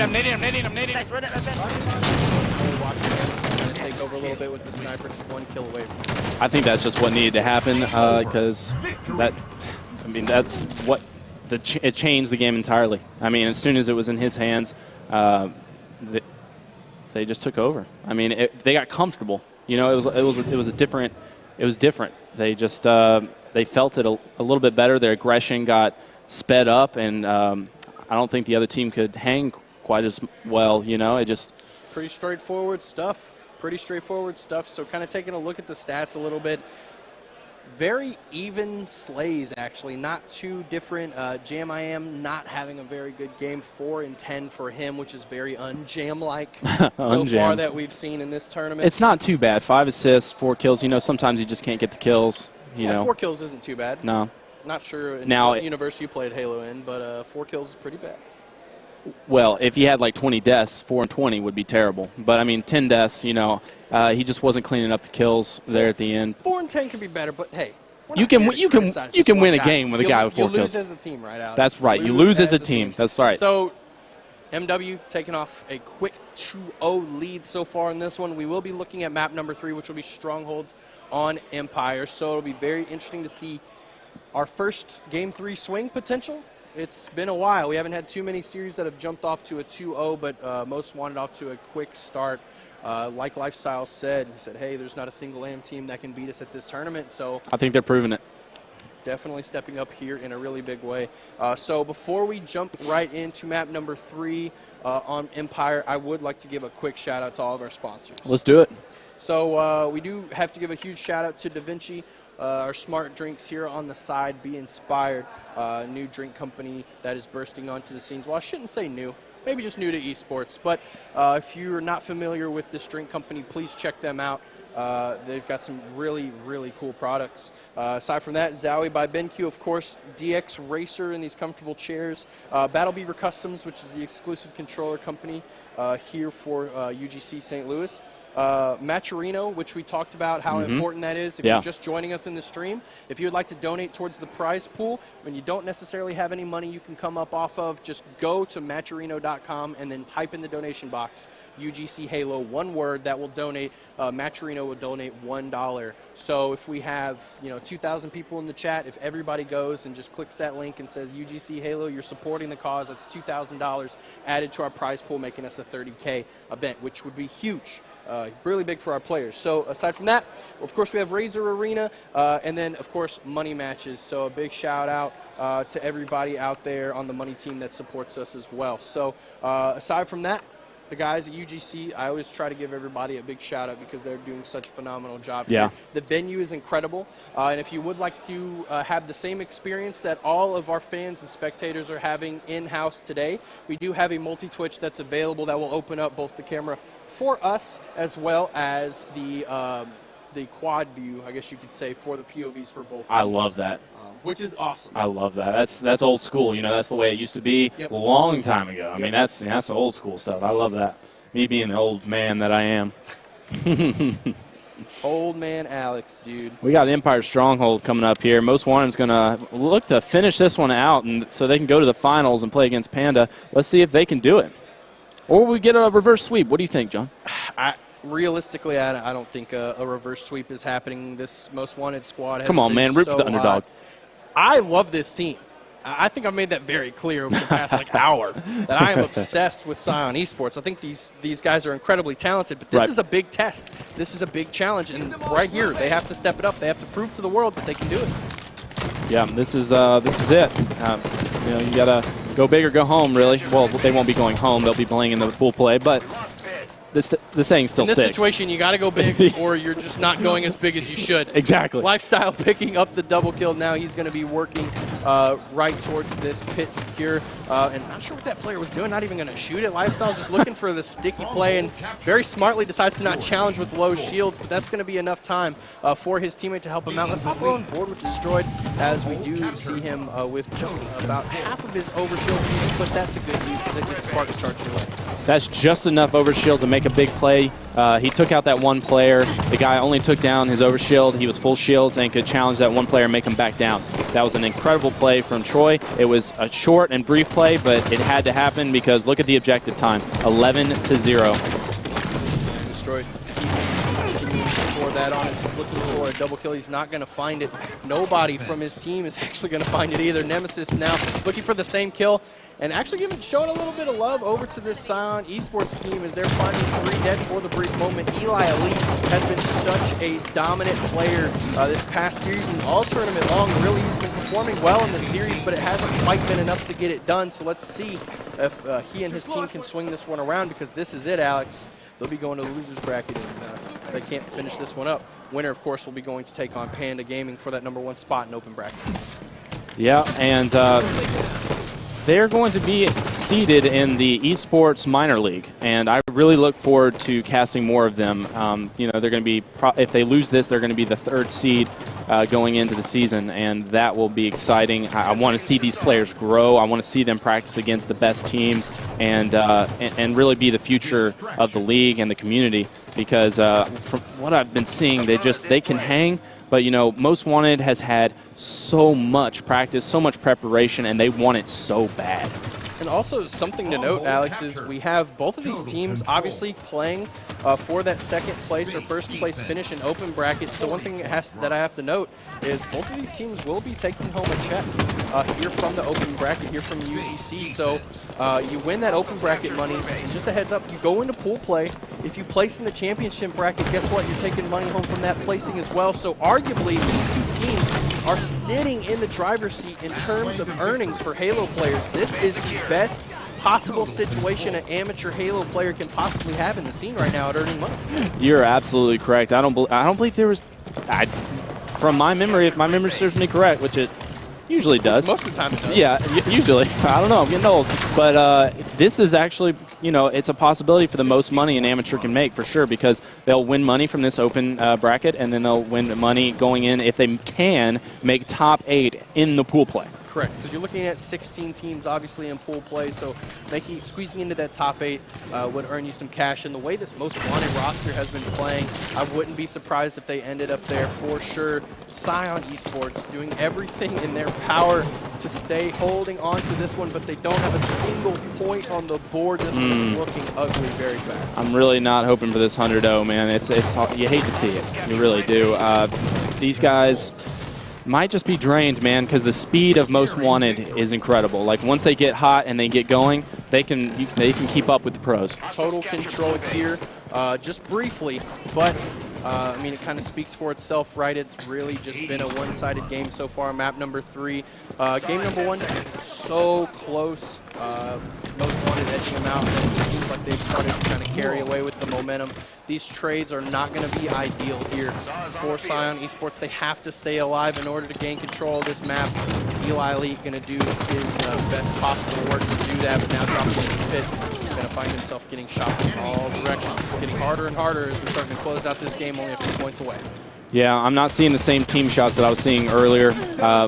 I'm nading. Nice, run it, Take over a little bit with the sniper, just 1 kill away. I think that's just what needed to happen because that's what it changed the game entirely. I mean, as soon as it was in his hands, they just took over. I mean, they got comfortable. You know, it was different. They just they felt it a little bit better. Their aggression got sped up, and I don't think the other team could hang quite as well. You know, it just pretty straightforward stuff. So kind of taking a look at the stats a little bit. Very even slays, actually. Not too different. Jam I Am not having a very good game. 4 and 10 for him, which is very unjam-like so far that we've seen in this tournament. It's not too bad. 5 assists, 4 kills. You know, sometimes you just can't get the kills. You know, 4 kills isn't too bad. No. Not sure what universe you played Halo in, but 4 kills is pretty bad. Well, if he had like 20 deaths, 4 and 20 would be terrible. But I mean, 10 deaths. You know, he just wasn't cleaning up the kills there at the end. 4 and 10 could be better, but hey, you can win a game with a guy with 4 kills. You lose as a team, right, Alex? That's right. You lose as a team. That's right. So, MW taking off a quick 2-0 lead so far in this one. We will be looking at map number 3, which will be Strongholds on Empire. So it'll be very interesting to see our first Game 3 swing potential. It's been a while. We haven't had too many series that have jumped off to a 2-0, but most wanted off to a quick start. Like Lifestyle said, he said, hey, there's not a single AM team that can beat us at this tournament. So I think they're proving it. Definitely stepping up here in a really big way. So before we jump right into map number 3 on Empire, I would like to give a quick shout-out to all of our sponsors. Let's do it. So we do have to give a huge shout-out to Da Vinci. Our smart drinks here on the side, Be Inspired, new drink company that is bursting onto the scenes. Well, I shouldn't say new, maybe just new to esports. But if you're not familiar with this drink company, please check them out. They've got some really, really cool products. Aside from that, Zowie by BenQ, of course, DX Racer in these comfortable chairs. Battle Beaver Customs, which is the exclusive controller company here for UGC St. Louis. Matcherino, which we talked about how important that is. If you're just joining us in the stream, if you would like to donate towards the prize pool, when you don't necessarily have any money you can come up off of, just go to matcherino.com and then type in the donation box UGC Halo, one word, that will donate. Matcherino will donate $1. So if we have 2,000 people in the chat, if everybody goes and just clicks that link and says UGC Halo, you're supporting the cause. That's $2,000 added to our prize pool, making us a 30K event, which would be huge. Really big for our players. So aside from that, of course, we have Razor Arena, and then, of course, money matches. So a big shout out to everybody out there on the money team that supports us as well. So aside from that, the guys at UGC, I always try to give everybody a big shout out because they're doing such a phenomenal job here. The venue is incredible, and if you would like to have the same experience that all of our fans and spectators are having in-house today, we do have a multi-twitch that's available that will open up both the camera for us as well as the quad view, I guess you could say, for the POVs for both teams. I love that. Which is awesome. I love that. That's old school. That's the way it used to be a long time ago. I mean, that's the old school stuff. I love that. Me being the old man that I am. Old man Alex, dude. We got Empire Stronghold coming up here. Most Wanted's going to look to finish this one out and so they can go to the finals and play against Panda. Let's see if they can do it. Or we get a reverse sweep. What do you think, John? Realistically, I don't think a reverse sweep is happening. This Most Wanted squad has Come on, man. Root for the underdog. I love this team. I think I've made that very clear over the past hour that I am obsessed with Scion Esports. I think these guys are incredibly talented, but this is a big test. This is a big challenge, and right here they have to step it up. They have to prove to the world that they can do it. Yeah, this is it. You gotta go big or go home, really. Well, they won't be going home; they'll be playing in the pool play, but the saying still sticks. In this situation, you got to go big, or you're just not going as big as you should. Exactly. Lifestyle picking up the double kill. Now he's going to be working right towards this pit secure. And I'm not sure what that player was doing. Not even going to shoot it. Lifestyle just looking for the sticky play, and very smartly decides to not challenge with low shields. But that's going to be enough time for his teammate to help him out. Let's hop on board with Destroyed, as we do see him with just about half of his overshield. But that's a good use as it gets Sparks charging away. That's just enough overshield to make make a big play. He took out that one player. The guy only took down his overshield. He was full shields and could challenge that one player and make him back down. That was an incredible play from Troy. It was a short and brief play, but it had to happen because look at the objective time, 11-0. Destroyed. For that honest, he's looking for a double kill. He's not going to find it. Nobody from his team is actually going to find it either. Nemesis now looking for the same kill and actually showing a little bit of love over to this Scion Esports team as they're finding 3 dead for the brief moment. Eli Elite has been such a dominant player this past series and all tournament long. Really, he's been performing well in the series, but it hasn't quite been enough to get it done. So let's see if he and his team can swing this one around, because this is it, Alex. They'll be going to the losers bracket, and they can't finish this one up. Winner, of course, will be going to take on Panda Gaming for that #1 spot in open bracket. Yeah, and they're going to be seeded in the Esports Minor League, and I really look forward to casting more of them. You know, they're going to be, if they lose this, they're going to be the 3rd seed going into the season, and that will be exciting. I want to see these players grow. I want to see them practice against the best teams and really be the future of the league and the community, because from what I've been seeing, they can hang. But, you know, Most Wanted has had so much practice, so much preparation, and they want it so bad. And also something to note, Alex, is we have both of these teams obviously playing for that 2nd place or 1st place finish in open bracket. So one thing that I have to note is both of these teams will be taking home a check here from the open bracket, here from UGC. So you win that open bracket money, and just a heads up, you go into pool play. If you place in the championship bracket, guess what? You're taking money home from that placing as well. So arguably, these 2 teams are sitting in the driver's seat in terms of earnings for Halo players. This is the best possible situation an amateur Halo player can possibly have in the scene right now at earning money. You're absolutely correct. I don't believe there was, from my memory, if my memory serves me correct, which it usually does. Most of the time it does. Yeah, usually. I don't know, I'm getting old. But this is actually, you know, it's a possibility for the most money an amateur can make, for sure, because they'll win money from this open bracket, and then they'll win money going in if they can make top 8 in the pool play. Correct, because you're looking at 16 teams, obviously, in pool play, so squeezing into that top 8 would earn you some cash. And the way this Most Wanted roster has been playing, I wouldn't be surprised if they ended up there for sure. Scion Esports doing everything in their power to stay holding on to this one, but they don't have a single point on the board. This one is looking ugly very fast. I'm really not hoping for this 100-0, man. It's you hate to see it. You really do. These guys might just be drained, man, because the speed of Most Wanted is incredible. Like, once they get hot and they get going, they can keep up with the pros. Total control here, just briefly, but I mean, it kind of speaks for itself, right? It's really just been a one-sided game so far. Map number 3, game number 1, so close. Most Wanted edging them out, and it seems like they've started to kind of carry away with the momentum. These trades are not going to be ideal here for Scion Esports. They have to stay alive in order to gain control of this map. Eli Elite going to do his best possible work to do that, but now dropping into the pit. He's going to find himself getting shot from all directions. Getting harder and harder as we're starting to close out this game, only a few points away. Yeah, I'm not seeing the same team shots that I was seeing earlier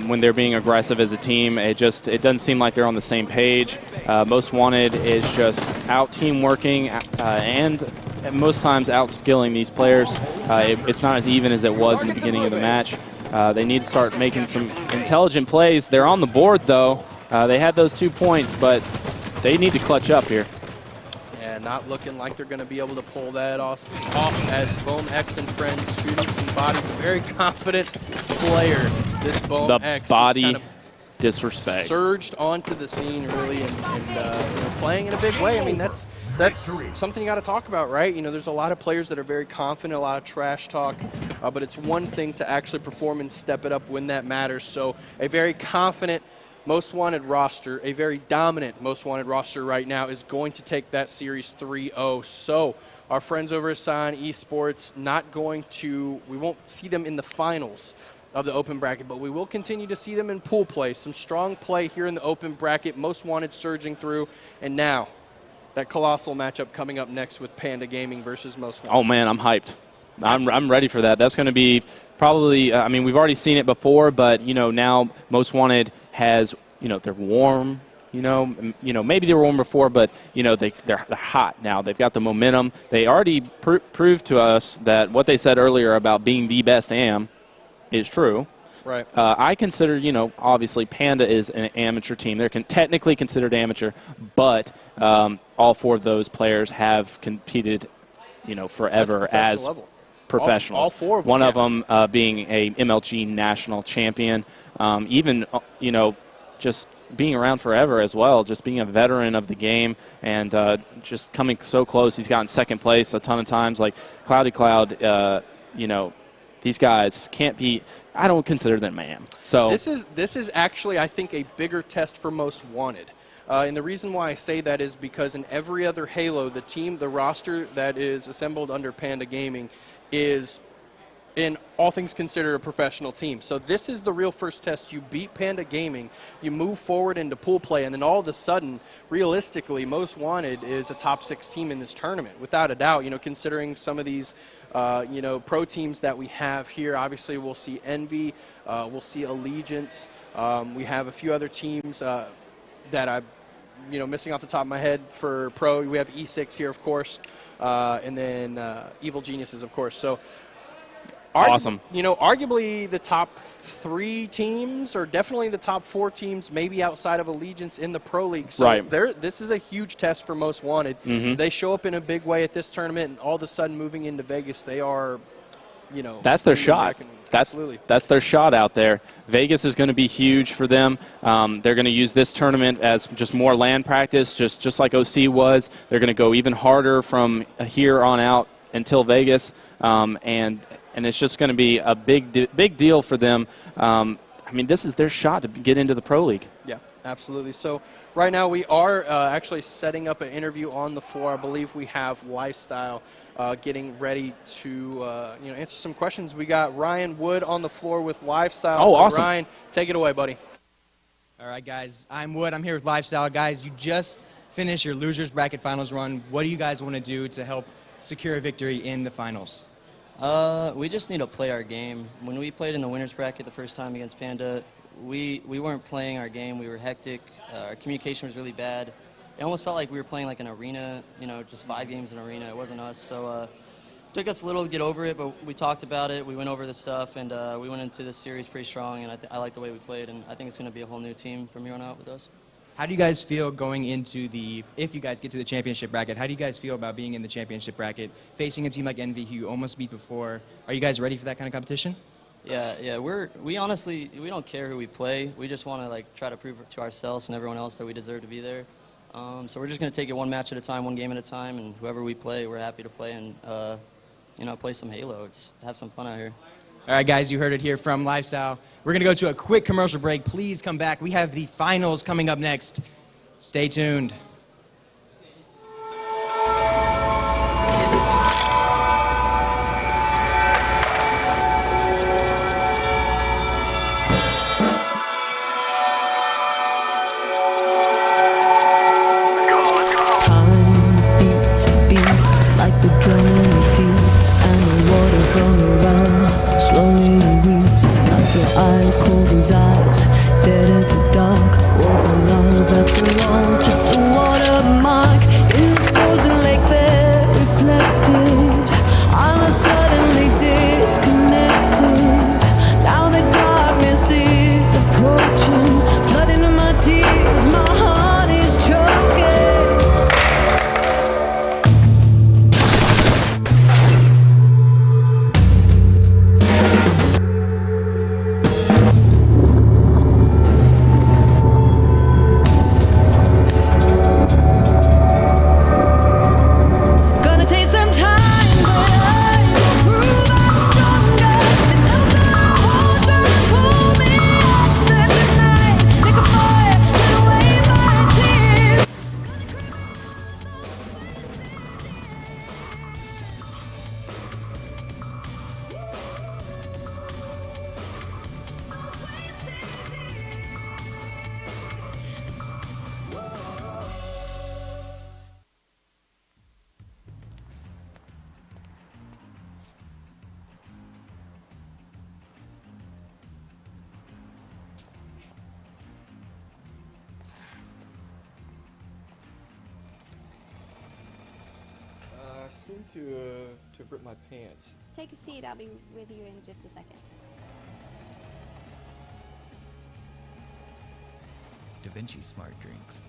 when they're being aggressive as a team. It doesn't seem like they're on the same page. Most Wanted is just out team working and most times out skilling these players. It's not as even as it was in the beginning of the match. They need to start making some intelligent plays. They're on the board, though. They had those 2 points, but they need to clutch up here. Not looking like they're going to be able to pull that off as Boom X and friends shooting some bodies. A very confident player, this Boom X. The body kind of disrespect. Surged onto the scene, really, and you know, playing in a big way. I mean, that's something you got to talk about, right? You know, there's a lot of players that are very confident, a lot of trash talk, but it's one thing to actually perform and step it up when that matters. So a very confident Most Wanted roster, a very dominant Most Wanted roster right now, is going to take that series 3-0. So our friends over at Scion Esports, we won't see them in the finals of the open bracket, but we will continue to see them in pool play. Some strong play here in the open bracket, Most Wanted surging through, and now that colossal matchup coming up next with Panda Gaming versus Most Wanted. Oh man, I'm hyped. I'm ready for that. That's going to be probably, I mean, we've already seen it before, but, you know, now Most Wanted has, you know, they're warm, Maybe they were one before, but they're hot now. They've got the momentum. They already proved to us that what they said earlier about being the best AM is true. Right. I consider, obviously Panda is an amateur team. They're technically considered amateur, but all 4 of those players have competed, forever as level. Professionals. All 4 of them. One of them being a MLG national champion. Even, just being around forever as well, just being a veteran of the game and just coming so close. He's gotten second place a ton of times. Like Cloudy Cloud, these guys can't be. I don't consider them AM. So this is actually, I think, a bigger test for Most Wanted. And the reason why I say that is because in every other Halo, the roster that is assembled under Panda Gaming is, in all things considered, a professional team. So this is the real first test. You beat Panda Gaming, you move forward into pool play, and then all of a sudden, realistically, Most Wanted is a top 6 team in this tournament, without a doubt. considering some of these, pro teams that we have here. Obviously, we'll see Envy, we'll see Allegiance. We have a few other teams that I'm, missing off the top of my head for pro. We have E6 here, of course, and then Evil Geniuses, of course. So. Awesome. Arguably the top 3 teams, or definitely the top 4 teams, maybe outside of Allegiance in the Pro League. So right. This is a huge test for Most Wanted. Mm-hmm. They show up in a big way at this tournament, and all of a sudden moving into Vegas, they are, That's their shot. That's their shot out there. Vegas is going to be huge for them. They're going to use this tournament as just more land practice, just like OC was. They're going to go even harder from here on out until Vegas, and it's just going to be a big deal for them. This is their shot to get into the Pro League. Yeah, absolutely. So right now we are actually setting up an interview on the floor. I believe we have Lifestyle getting ready to answer some questions. We got Ryan Wood on the floor with Lifestyle. Oh, so awesome. Ryan, take it away, buddy. All right, guys. I'm Wood. I'm here with Lifestyle. Guys, you just finished your Losers Bracket Finals run. What do you guys want to do to help secure a victory in the finals? We just need to play our game. When we played in the winners bracket the first time against Panda, we weren't playing our game. We were hectic. Our communication was really bad. It almost felt like we were playing like an arena, just 5 games in an arena. It wasn't us. So it took us a little to get over it, but we talked about it. We went over the stuff, and we went into this series pretty strong, and I like the way we played, and I think it's going to be a whole new team from here on out with us. How do you guys feel going into if you guys get to the championship bracket, how do you guys feel about being in the championship bracket, facing a team like Envy who you almost beat before? Are you guys ready for that kind of competition? Yeah, we honestly, we don't care who we play. We just want to try to prove to ourselves and everyone else that we deserve to be there. So we're just going to take it one match at a time, one game at a time, and whoever we play, we're happy to play and play some Halo. Have some fun out here. All right, guys, you heard it here from Lifestyle. We're going to go to a quick commercial break. Please come back. We have the finals coming up next. Stay tuned. Time beats like the drum in the deep, and the water from around slowly weeps. Like your eyes, cold as ice, dead as the dark. Was our love after all just a walk? seem to have ripped my pants. Take a seat. I'll be with you in just a second. Da Vinci Smart Drinks.